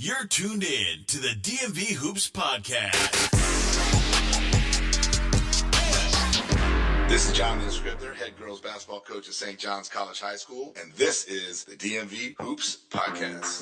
You're tuned in to the DMV Hoops Podcast. This is John the Inscriptor, head girls basketball coach at St. John's College High School, and this is the DMV Hoops Podcast.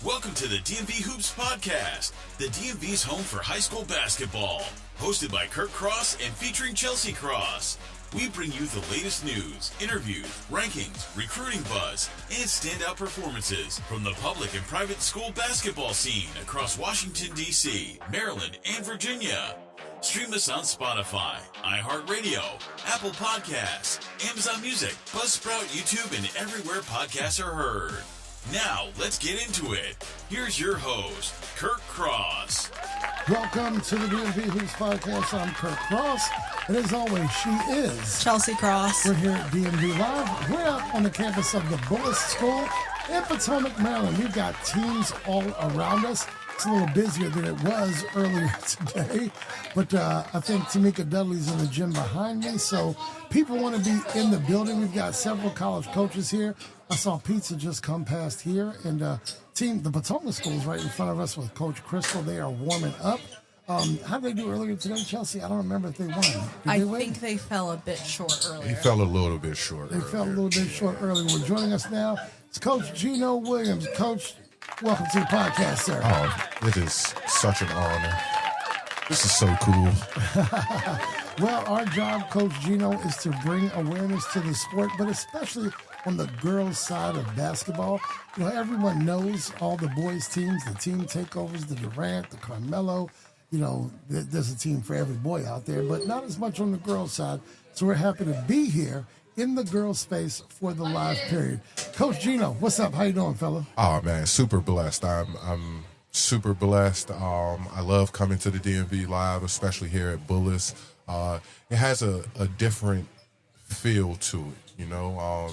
Welcome to the DMV Hoops Podcast, the DMV's home for high school basketball. Hosted by Coach Cross and featuring Chelsie Cross. We bring you the latest news, interviews, rankings, recruiting buzz, and standout performances from the public and private school basketball scene across Washington, D.C., Maryland, and Virginia. Stream us on Spotify, iHeartRadio, Apple Podcasts, Amazon Music, Buzzsprout, YouTube, and everywhere podcasts are heard. Now, let's get into it. Here's your host, Kirk Cross. Welcome to the DMV Hoops Podcast. I'm Kirk Cross, and as always, she is Chelsie Cross. We're here at DMV Live. We're out on the campus of the Bullis School in Potomac, Maryland. We've got teams all around us. It's a little busier than it was earlier today, but I think Tamika Dudley's in the gym behind me, so people want to be in the building. We've got several college coaches here. I saw pizza just come past here, and the Potomac School is right in front of us with Coach Crystal. They are warming up. How did they do earlier today, Chelsie? I don't remember if they won. I think they fell a bit short earlier. He fell a little bit short. They fell a little bit short earlier. We're joining us now. It's Coach Geno Williams. Coach, welcome to the podcast, sir. Oh, it is such an honor. This is so cool. Well, our job, Coach Geno, is to bring awareness to the sport, but especially on the girls' side of basketball. You know, everyone knows all the boys' teams, the team takeovers, the Durant, the Carmelo. You know, there's a team for every boy out there, but not as much on the girls' side. So we're happy to be here in the girls' space for the live period. Coach Geno, what's up? How you doing, fella? Oh, man, super blessed. I'm super blessed. I love coming to the DMV Live, especially here at Bullis. It has a different feel to it, you know.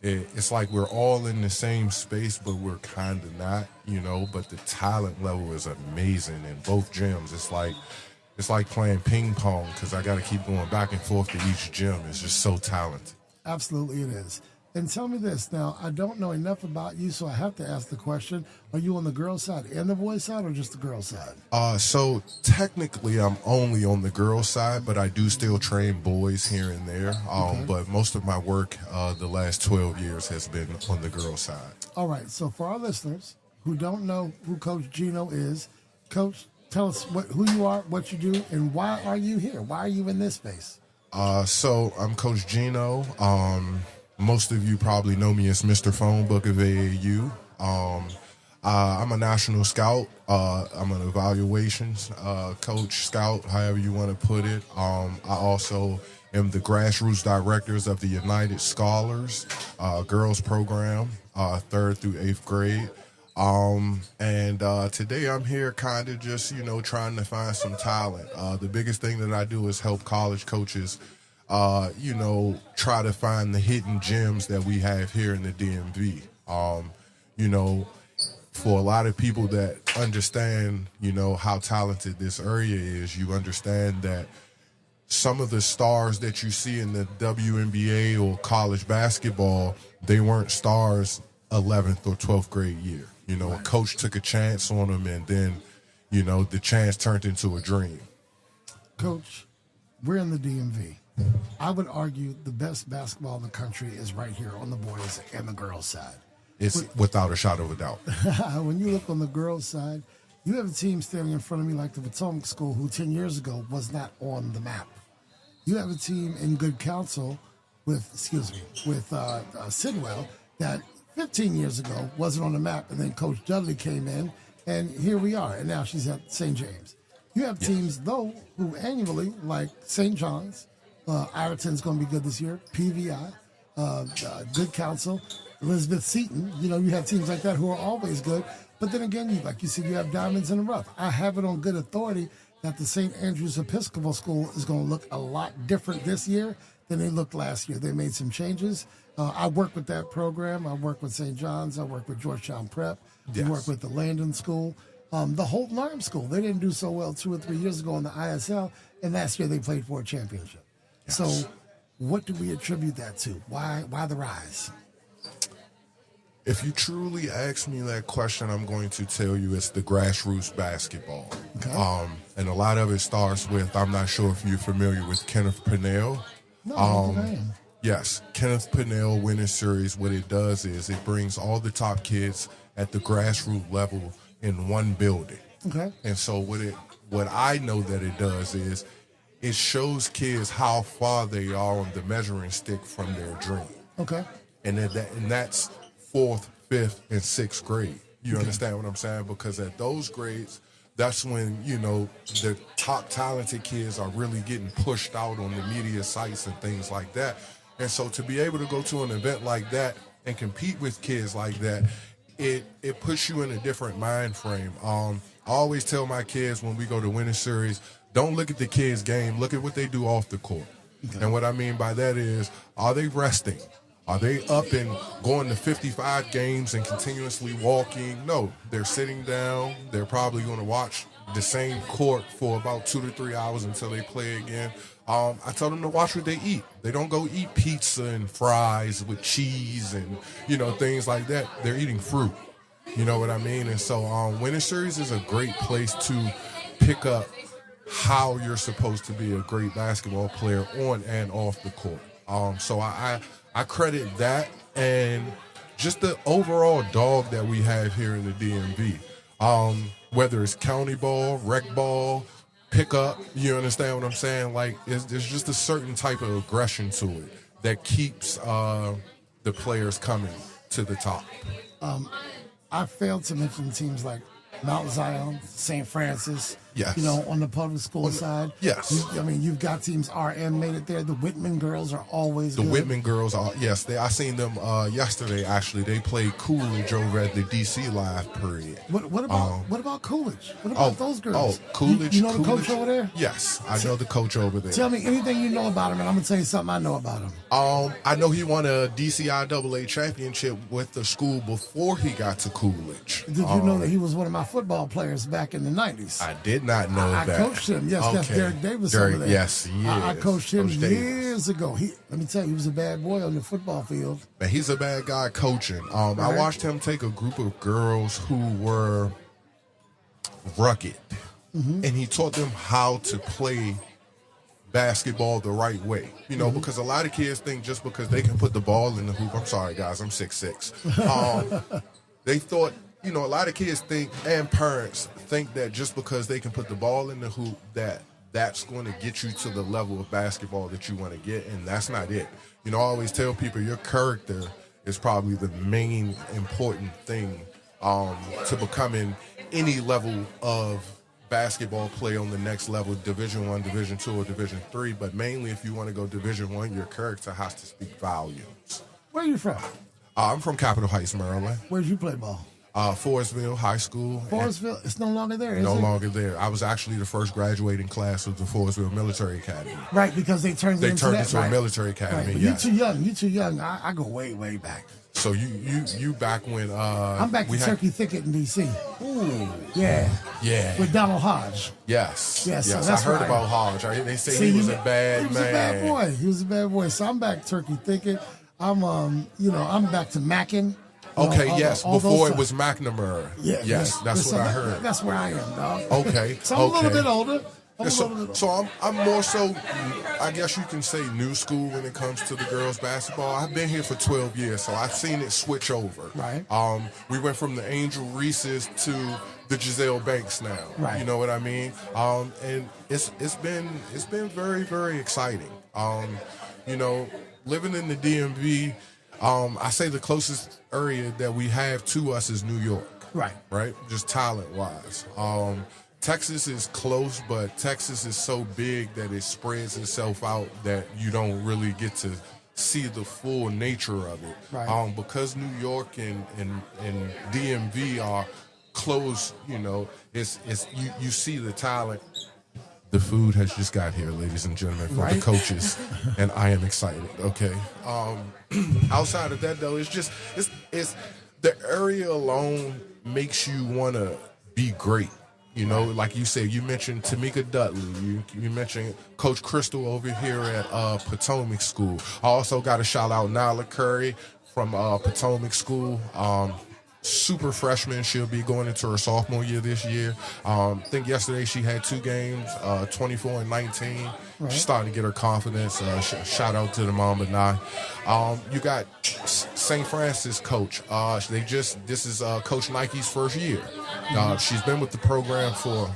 It's like we're all in the same space, but we're kind of not, you know. But the talent level is amazing in both gyms. It's like playing ping pong because I got to keep going back and forth to each gym. It's just so talented. Absolutely, it is. And tell me this. Now, I don't know enough about you, so I have to ask the question. Are you on the girls' side and the boys' side, or just the girls' side? So technically I'm only on the girls' side, but I do still train boys here and there. Okay. But most of my work the last 12 years has been on the girls' side. All right. So for our listeners who don't know who Coach Geno is, Coach, tell us who you are, what you do, and why are you here? Why are you in this space? So I'm Coach Geno. Most of you probably know me as Mr. Phone Book of AAU. I'm a national scout. I'm an evaluations coach, scout, however you want to put it. I also am the grassroots directors of the United Scholars girls program, 3rd through 8th grade. And today I'm here kind of just, you know, trying to find some talent. The biggest thing that I do is help college coaches you know, try to find the hidden gems that we have here in the DMV. You know, for a lot of people that understand, you know, how talented this area is, you understand that some of the stars that you see in the WNBA or college basketball, they weren't stars 11th or 12th grade year. You know, Right. A coach took a chance on them, and then, you know, the chance turned into a dream. Coach, we're in the DMV. I would argue the best basketball in the country is right here on the boys and the girls' side. It's without a shadow of a doubt. When you look on the girls' side, you have a team standing in front of me like the Potomac School, who 10 years ago was not on the map. You have a team in good counsel with Sidwell that 15 years ago wasn't on the map, and then Coach Dudley came in, and here we are, and now she's at St. James. You have teams, though, who annually, like St. John's, Ireton's going to be good this year, PVI, good counsel, Elizabeth Seton. You know, you have teams like that who are always good. But then again, like you said, you have diamonds in the rough. I have it on good authority that the St. Andrew's Episcopal School is going to look a lot different this year than they looked last year. They made some changes. I work with that program. I work with St. John's. I work with Georgetown Prep. Yes. I work with the Landon School. The Holton Arms School, they didn't do so well 2 or 3 years ago in the ISL, and last year they played for a championship. Yes. So what do we attribute that to? Why the rise? If you truly ask me that question, I'm going to tell you it's the grassroots basketball. Okay. And a lot of it starts with, I'm not sure if you're familiar with Kenneth Pennell. No, I don't think I am. Yes, Kenneth Pennell Winning Series, what it does is it brings all the top kids at the grassroots level in one building. Okay. And so what I know that it does is it shows kids how far they are on the measuring stick from their dream. Okay. And that's 4th, 5th, and 6th grade. You understand what I'm saying? Because at those grades, that's when, the top talented kids are really getting pushed out on the media sites and things like that. And so to be able to go to an event like that and compete with kids like that, it puts you in a different mind frame. I always tell my kids when we go to Winning Series, don't look at the kids' game, look at what they do off the court. Okay. And what I mean by that is, are they resting? Are they up and going to 55 games and continuously walking? No, they're sitting down. They're probably going to watch the same court for about 2 to 3 hours until they play again. I tell them to watch what they eat. They don't go eat pizza and fries with cheese and, things like that. They're eating fruit. You know what I mean? And so Winning Series is a great place to pick up how you're supposed to be a great basketball player on and off the court. So I credit that and just the overall dog that we have here in the DMV. Whether it's county ball, rec ball, pickup, you understand what I'm saying? Like, there's just a certain type of aggression to it that keeps the players coming to the top. I failed to mention teams like Mount Zion, St. Francis. Yes. On the public school side. Yes. You've got teams. RM made it there. The Whitman girls are always good. The Whitman girls are, yes. I seen them yesterday, actually. They played Coolidge over at the DC Live Period. What about Coolidge? What about those girls? Oh, Coolidge. You know the coach over there? Yes, I know the coach over there. Tell me anything you know about him, and I'm going to tell you something I know about him. I know he won a DCIAA championship with the school before he got to Coolidge. Did you know that he was one of my football players back in the 90s? I did not know that. I coached him. Yes, okay. That's Derek Davis over there. Yes, he is. I coached him years ago. Let me tell you, he was a bad boy on the football field. Man, he's a bad guy coaching. Right. I watched him take a group of girls who were rugged, and he taught them how to play basketball the right way. Because a lot of kids think just because they can put the ball in the hoop. I'm sorry, guys, I'm 6'6". They thought, a lot of kids think, and parents think that just because they can put the ball in the hoop, that's going to get you to the level of basketball that you want to get, and that's not it. I always tell people your character is probably the main important thing to becoming any level of basketball play on the next level, Division I, Division II, or Division III, but mainly if you want to go Division I, your character has to speak volumes. Where are you from? I'm from Capitol Heights, Maryland. Where did you play ball? Forestville High School. Forestville, it's no longer there, is it? No longer there. I was actually the first graduating class of the Forestville Military Academy. Right, because they turned it into a military academy. Right. Yes. You're too young. I go way, way back. So you back when I'm back to Turkey Thicket in D.C. Ooh. Yeah. Yeah. With Donald Hodge. Yes. So I heard about Hodge. They say he was a bad man. He was a bad boy. He was a bad boy. So I'm back Turkey Thicket. I'm back to Mackin. Okay, yes. Before it was McNamara. Yeah, yes, that's what I heard. That's where I am, dog. Okay. So I'm a little bit older. So I'm more so, I guess you can say, new school when it comes to the girls' basketball. I've been here for 12 years, so I've seen it switch over. Right. We went from the Angel Reese's to the Giselle Banks now. Right. You know what I mean? And it's been very, very exciting. Living in the DMV, I say the closest area that we have to us is New York. Right. Right? Just talent-wise. Texas is close, but Texas is so big that it spreads itself out that you don't really get to see the full nature of it. Right. Because New York and DMV are close, it's you see the talent. The food has just got here, ladies and gentlemen, for the coaches, and I am excited. Okay. Outside of that, though, it's the area alone makes you want to be great. You know, like you said, you mentioned Tamika Dudley. You mentioned Coach Crystal over here at Potomac School. I also got to shout out Nyla Curry from Potomac School. Super freshman. She'll be going into her sophomore year this year. I think yesterday she had 2 games, 24 and 19. Right. She's starting to get her confidence. Shout out to the Mamba Nye. You got St. Francis coach. This is Coach Nike's first year. She's been with the program for,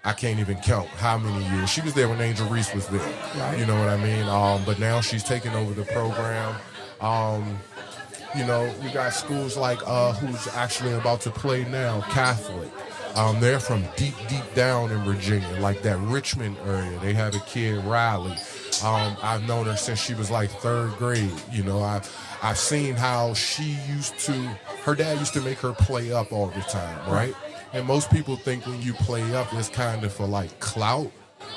I can't even count how many years. She was there when Angel Reese was there. Right. You know what I mean? But now she's taking over the program. You know, you got schools like who's actually about to play now, Catholic. They're from deep down in Virginia, like that Richmond area. They have a kid, Riley. I've known her since she was like 3rd grade. You know, I've seen how her dad used to make her play up all the time, right? And most people think when you play up, it's kind of for like clout.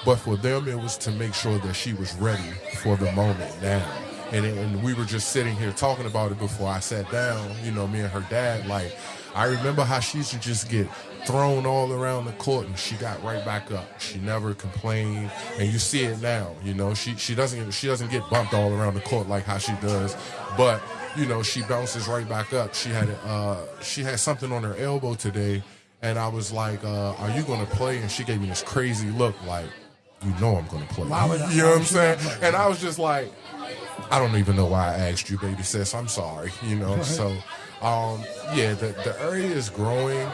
But for them, it was to make sure that she was ready for the moment now. And we were just sitting here talking about it before I sat down, you know, me and her dad. Like, I remember how she used to just get thrown all around the court, and she got right back up. She never complained, and you see it now. You know, she doesn't get bumped all around the court like how she does, but you know, she bounces right back up. She had something on her elbow today, and I was like, "Are you going to play?" And she gave me this crazy look, like, "You know I'm going to play." You know what I'm saying? And I was just like, I don't even know why I asked you, baby sis. I'm sorry, you know. Right. So, the area is growing.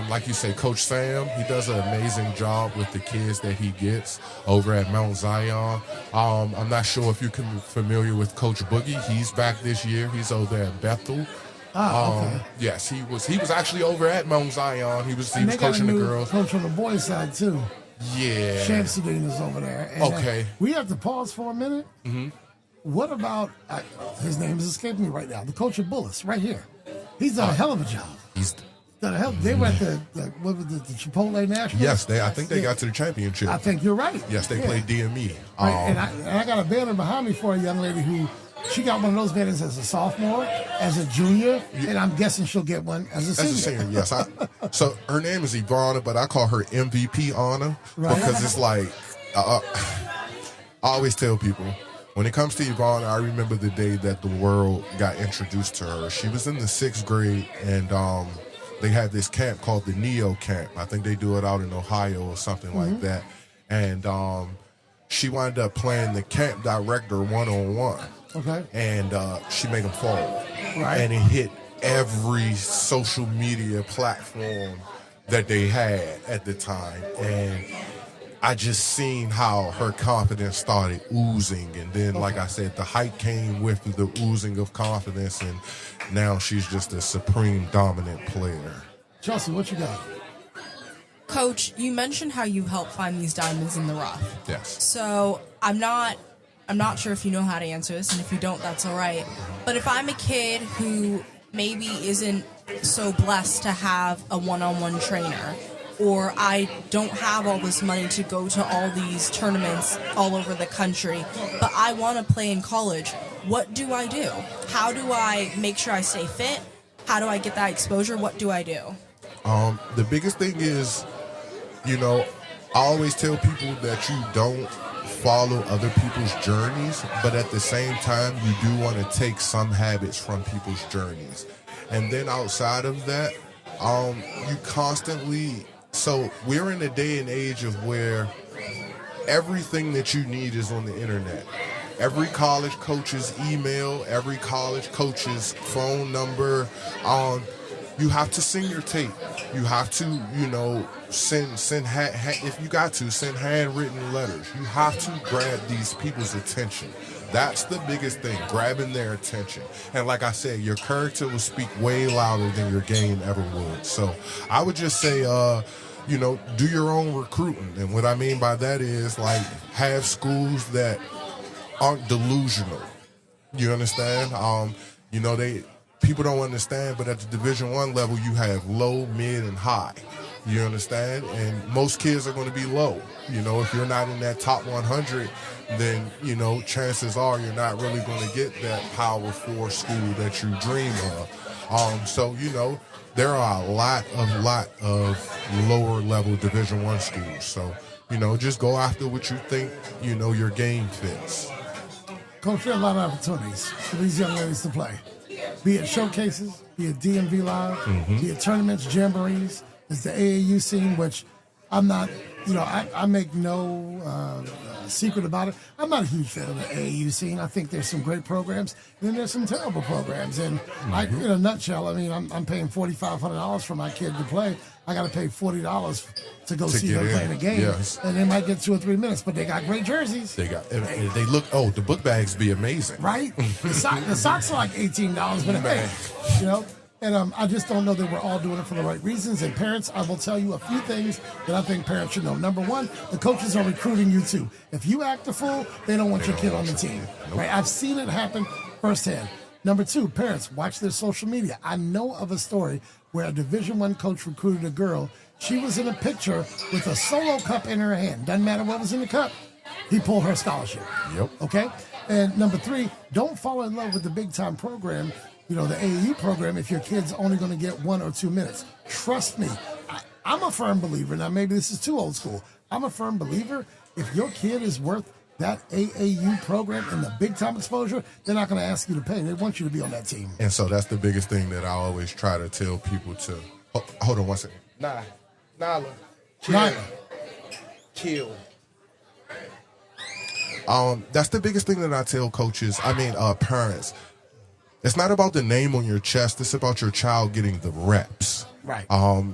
Like you say, Coach Sam, he does an amazing job with the kids that he gets over at Mount Zion. I'm not sure if you're familiar with Coach Boogie. He's back this year. He's over at Bethel. Okay. Yes, he was actually over at Mount Zion. He was coaching the girls. Coach on the boys' side too. Yeah, Shamsuddin is over there. And okay, we have to pause for a minute. Mm-hmm. What about, his name is escaping me right now, the coach of Bullis, right here. He's done a hell of a job. They were at the Chipotle National. Yes, I think they got to the championship. I think you're right. Yes, they played DME. Right, and I got a banner behind me for a young lady who, she got one of those banners as a sophomore, as a junior, and I'm guessing she'll get one as a senior. As a senior, yes. So her name is Ivana, but I call her MVP Anna, because it's like, I always tell people, when it comes to Yvonne, I remember the day that the world got introduced to her. She was in the 6th grade, and they had this camp called the Neo Camp. I think they do it out in Ohio or something like that. And she wound up playing the camp director one-on-one. Okay. And she made him fall. Right. And it hit every social media platform that they had at the time. And I just seen how her confidence started oozing, and then, like I said, the hype came with the oozing of confidence, and now she's just a supreme dominant player. Chelsie, what you got? Coach, you mentioned how you help find these diamonds in the rough. Yes. So I'm not sure if you know how to answer this, and if you don't, that's all right. But if I'm a kid who maybe isn't so blessed to have a one-on-one trainer, or I don't have all this money to go to all these tournaments all over the country, but I want to play in college, what do I do? How do I make sure I stay fit? How do I get that exposure? What do I do? The biggest thing is, you know, I always tell people that you don't follow other people's journeys, but at the same time, you do want to take some habits from people's journeys. And then outside of that, you constantly... So we're in a day and age of where everything that you need is on the internet. Every college coach's email, every college coach's phone number. You have to send your tape. You have to, you know, send if you got to, send handwritten letters. You have to grab these people's attention. That's the biggest thing, grabbing their attention. And like I said, your character will speak way louder than your game ever would. So I would just say, you know, do your own recruiting. And what I mean by that is, like, have schools that aren't delusional. You understand? You know, people don't understand, but at the Division I level, you have low, mid, and high. You understand? And most kids are going to be low. You know, if you're not in that top 100, then, you know, chances are you're not really going to get that Power 4 school that you dream of. So, there are a lot of lower level Division I schools. So, just go after what you think, your game fits. Coach, there are a lot of opportunities for these young ladies to play. Be it showcases, be it DMV Live, be it tournaments, jamborees. It's the AAU scene, which I'm not, I make no secret about it. I'm not a huge fan of the AAU scene. I think there's some great programs, and then there's some terrible programs. And in a nutshell, I'm paying $4,500 for my kid to play. I got to pay $40 to go see them playing a game. Yes. And they might get 2 or 3 minutes, but they got great jerseys. They look, the book bags be amazing. Right? The socks are like $18, but hey, And I just don't know that we're all doing it for the right reasons. And parents, I will tell you a few things that I think parents should know. Number one, the coaches are recruiting you too. If you act a fool, they don't want your kid on the team. Nope. Right? I've seen it happen firsthand. Number two, parents, watch their social media. I know of a story where a Division I coach recruited a girl. She was in a picture with a solo cup in her hand. Doesn't matter what was in the cup. He pulled her scholarship. Yep. Okay? And number three, don't fall in love with the big-time program, the AAU program, if your kid's only going to get 1 or 2 minutes. Trust me. I'm a firm believer. Now, maybe this is too old school. I'm a firm believer. If your kid is worth that AAU program and the big-time exposure, they're not going to ask you to pay. They want you to be on that team. And so that's the biggest thing that I always try to tell people to – hold on one second. Nyla. Kill. That's the biggest thing that I tell coaches, parents. It's not about the name on your chest. It's about your child getting the reps. Right. How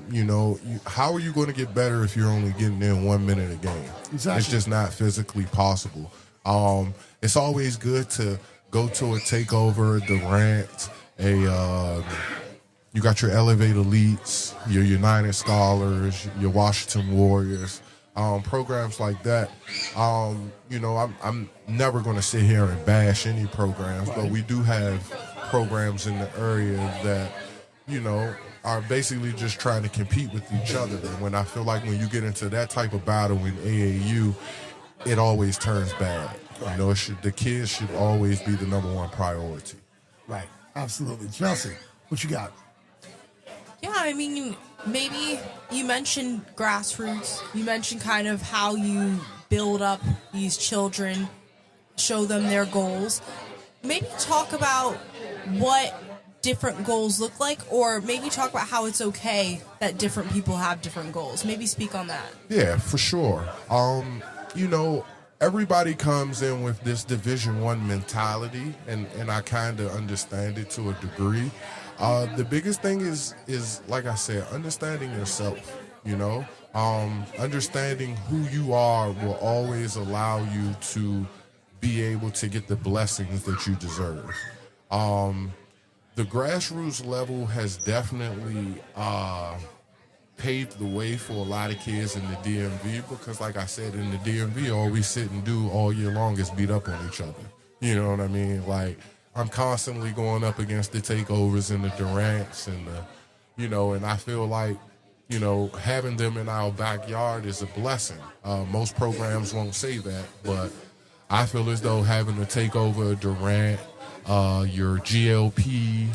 are you going to get better if you're only getting in 1 minute a game? Exactly. It's just not physically possible. It's always good to go to a takeover, Durant, you got your Elevate Elites, your United Scholars, your Washington Warriors, programs like that. I'm never going to sit here and bash any programs, but we do have programs in the area that, are basically just trying to compete with each other. And when I feel like when you get into that type of battle in AAU, it always turns bad. Right. The kids should always be the number one priority. Right. Absolutely. Chelsie, what you got? Yeah, maybe you mentioned grassroots. You mentioned kind of how you build up these children, show them their goals. Maybe talk about what different goals look like, or maybe talk about how it's okay that different people have different goals. Maybe speak on that. Yeah, for sure. Everybody comes in with this Division I mentality, and I kind of understand it to a degree. The biggest thing is like I said, understanding yourself. Understanding who you are will always allow you to be able to get the blessings that you deserve. The grassroots level has definitely paved the way for a lot of kids in the DMV because, like I said, in the DMV, all we sit and do all year long is beat up on each other. You know what I mean? Like, I'm constantly going up against the takeovers and the Durants and and I feel like, having them in our backyard is a blessing. Most programs won't say that, but I feel as though having a takeover, Durant, your GLP,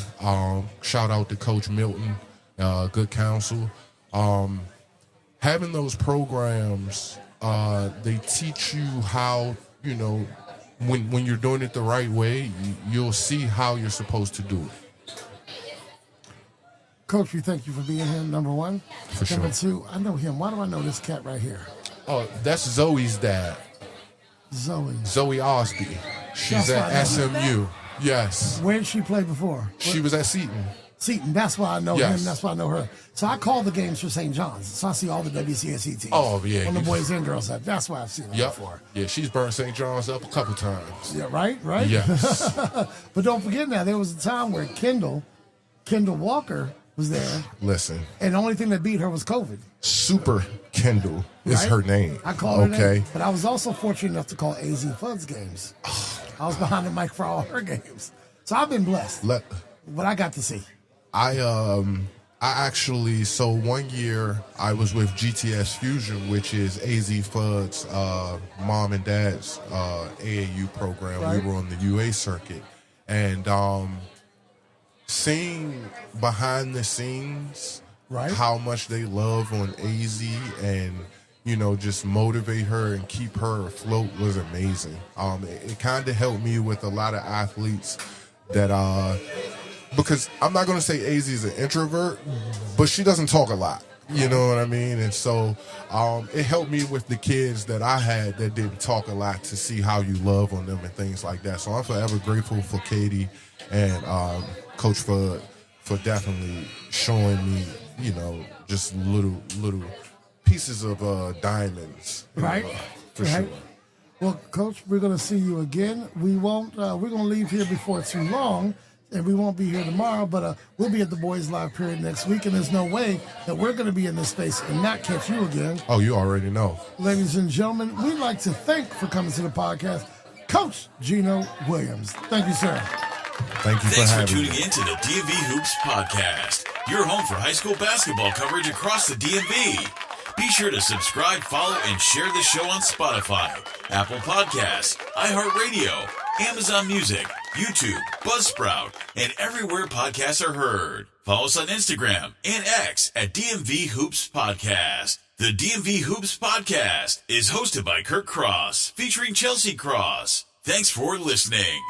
shout out to Coach Milton, good counsel. Having those programs, they teach you how, when you're doing it the right way, you'll see how you're supposed to do it. Coach, we thank you for being here, number one. For sure. Number two, I know him. Why do I know this cat right here? Oh, that's Zoe's dad. Zoe Osby. She's at SMU. Yes. Where did she play before? She was at Seton. Seton. That's why I know him. That's why I know her. So I call the games for St. John's. So I see all the WCSC teams. Oh, yeah. On the boys and girls side. That's why I've seen her before. Yeah, she's burnt St. John's up a couple times. Yeah, right? Yes. But don't forget now, there was a time where Kendall Walker was there. Listen. And the only thing that beat her was COVID. Super Kendall is her name. I call her name. But I was also fortunate enough to call AZ Fudd's games. I was behind the mic for all her games. So I've been blessed. What I got to see. I actually, so 1 year I was with GTS Fusion, which is AZ Fudd's mom and dad's AAU program. Right. We were on the UA circuit. And seeing behind the scenes, Right. how much they love on AZ and, just motivate her and keep her afloat was amazing. It kind of helped me with a lot of athletes that, because I'm not going to say AZ is an introvert, but she doesn't talk a lot. You know what I mean? And so it helped me with the kids that I had that didn't talk a lot to see how you love on them and things like that. So I'm forever grateful for Katie and Coach for definitely showing me, just little pieces of diamonds. Right. For Right. sure. Well, Coach, we're going to see you again. We won't. We're going to leave here before too long, and we won't be here tomorrow. But we'll be at the boys' live period next week, and there's no way that we're going to be in this space and not catch you again. Oh, you already know. Ladies and gentlemen, we'd like to thank for coming to the podcast, Coach Geno Williams. Thank you, sir. Thank you Thanks for for having tuning me. in to the DMV Hoops Podcast, your home for high school basketball coverage across the DMV. Be sure to subscribe, follow, and share the show on Spotify, Apple Podcasts, iHeartRadio, Amazon Music, YouTube, Buzzsprout, and everywhere podcasts are heard. Follow us on Instagram and X at DMV Hoops Podcast. The DMV Hoops Podcast is hosted by Chelsie Cross, featuring Chelsie Cross. Thanks for listening.